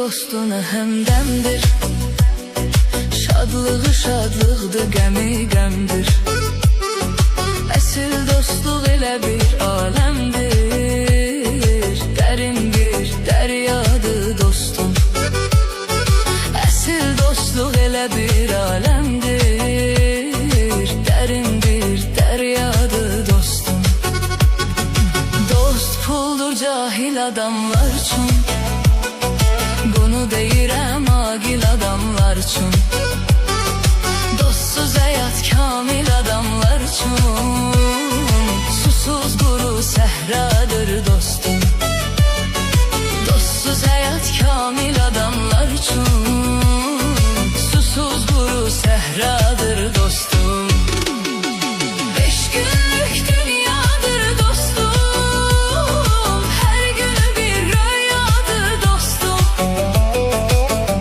dostuna həmdəmdir. Şadlığı şadlıqdır, qəmi qəmdir. Əsil dostluq elə bir aləmdir. Dərin bir dəryadır dostum. Əsil dostluq elə bir aləmdir. Dərin bir dəryadır dostum. Dost puldur cahil adamlar üçün. Bunu deyirəm agil adamlar üçün. Dostsuz həyat kamil adamlar üçün. Susuz quru səhradır dostum. Dostsuz həyat kamil adamlar üçün. Susuz quru səhradır dostum. 5 günlük dünyadır dostum. Hər günü bir rüyadır dostum.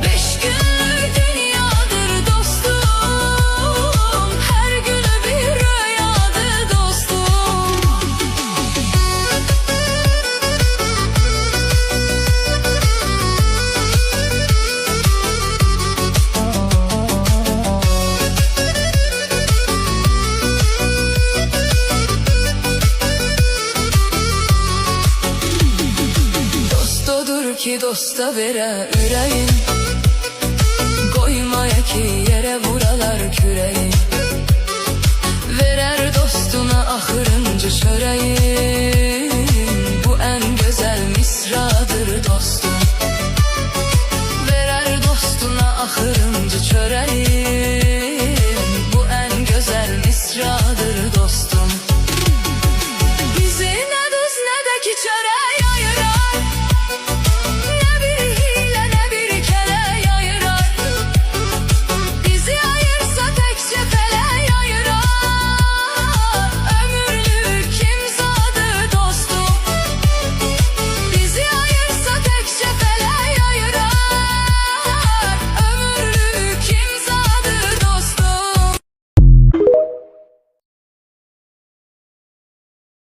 5 günlük dünyadır dostum. Hər günü bir rüyadır dostum. Dost odur ki dosta verə ürəyin. Qoymaya ki yerə vuralar kürəyin. Verər dostuna axırıncı çörəyin. Bu ən gözəl misradır dostum.